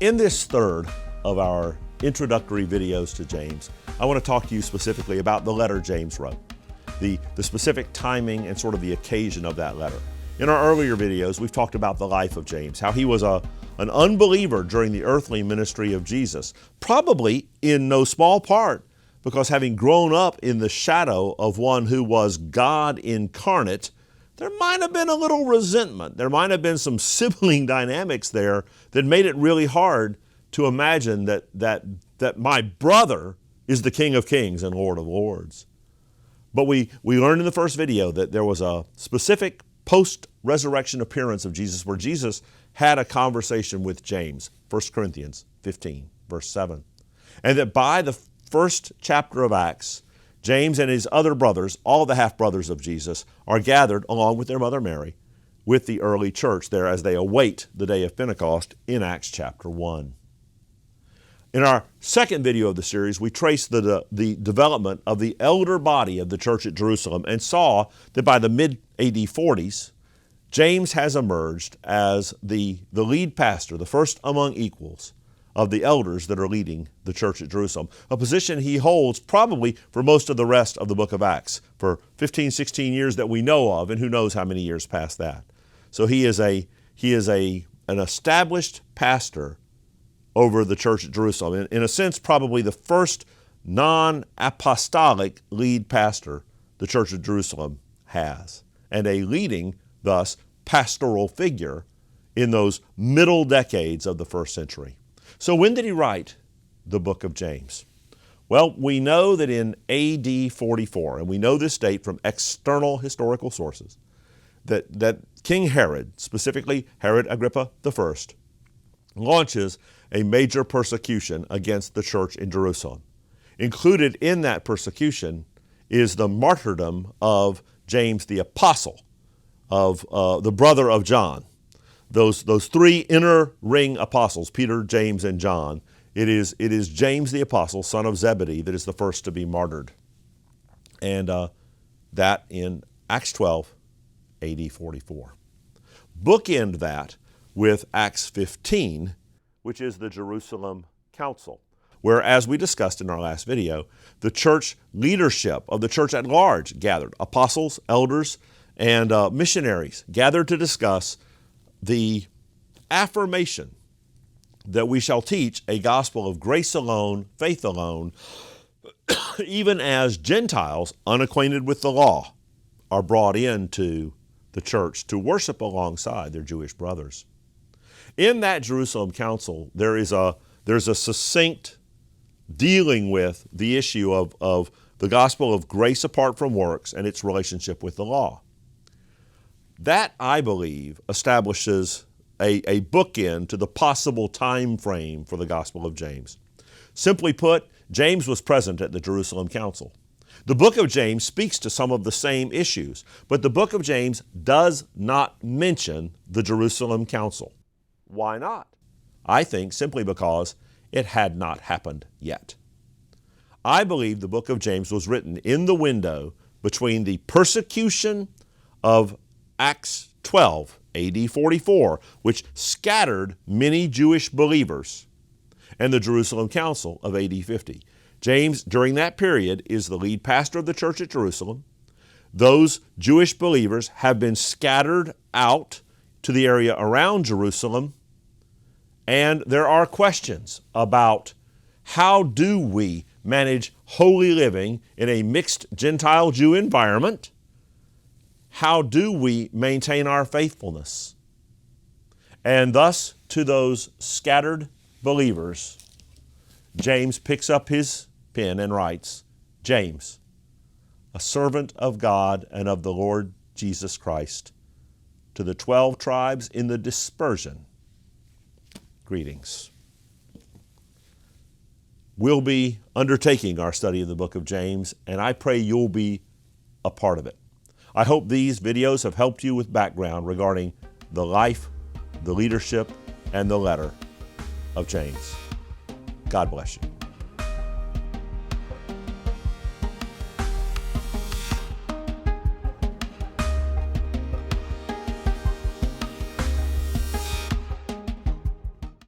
In this third of our introductory videos to James, I want to talk to you specifically about the letter James wrote, the specific timing and sort of the occasion of that letter. In our earlier videos, we've talked about the life of James, how he was an unbeliever during the earthly ministry of Jesus, probably in no small part because having grown up in the shadow of one who was God incarnate, there might have been a little resentment. There might have been some sibling dynamics there that made it really hard to imagine that my brother is the King of Kings and Lord of Lords. But we learned in the first video that there was a specific post-resurrection appearance of Jesus where Jesus had a conversation with James, 1 Corinthians 15, verse 7. And that by the first chapter of Acts, James and his other brothers, all the half-brothers of Jesus, are gathered along with their mother Mary with the early church there as they await the day of Pentecost in Acts chapter 1. In our second video of the series, we traced the development of the elder body of the church at Jerusalem and saw that by the mid-AD 40s, James has emerged as the lead pastor, the first among equals, of the elders that are leading the church at Jerusalem, a position he holds probably for most of the rest of the book of Acts, for 15, 16 years that we know of, and who knows how many years past that. So he is an established pastor over the church at Jerusalem, in a sense probably the first non-apostolic lead pastor the church at Jerusalem has, and a leading, thus, pastoral figure in those middle decades of the first century. So when did he write the book of James? Well, we know that in AD 44, and we know this date from external historical sources, that King Herod, specifically Herod Agrippa I, launches a major persecution against the church in Jerusalem. Included in that persecution is the martyrdom of James the Apostle, of the brother of John. Those three inner ring apostles, Peter, James, and John, it is James the Apostle, son of Zebedee, that is the first to be martyred. And that in Acts 12, AD 44. Bookend that with Acts 15, which is the Jerusalem Council, where, as we discussed in our last video, the church leadership of the church at large gathered, apostles, elders, and missionaries gathered to discuss the affirmation that we shall teach a gospel of grace alone, faith alone, even as Gentiles unacquainted with the law are brought into the church to worship alongside their Jewish brothers. In that Jerusalem Council, there's a succinct dealing with the issue of the gospel of grace apart from works and its relationship with the law. That, I believe, establishes a bookend to the possible time frame for the Gospel of James. Simply put, James was present at the Jerusalem Council. The book of James speaks to some of the same issues, but the book of James does not mention the Jerusalem Council. Why not? I think simply because it had not happened yet. I believe the book of James was written in the window between the persecution of Acts 12, AD 44, which scattered many Jewish believers, and the Jerusalem Council of AD 50. James, during that period, is the lead pastor of the church at Jerusalem. Those Jewish believers have been scattered out to the area around Jerusalem, and there are questions about how do we manage holy living in a mixed Gentile-Jew environment. How do we maintain our faithfulness? And thus, to those scattered believers, James picks up his pen and writes, James, a servant of God and of the Lord Jesus Christ, to the 12 tribes in the dispersion, greetings. We'll be undertaking our study of the book of James, and I pray you'll be a part of it. I hope these videos have helped you with background regarding the life, the leadership, and the letter of James. God bless you.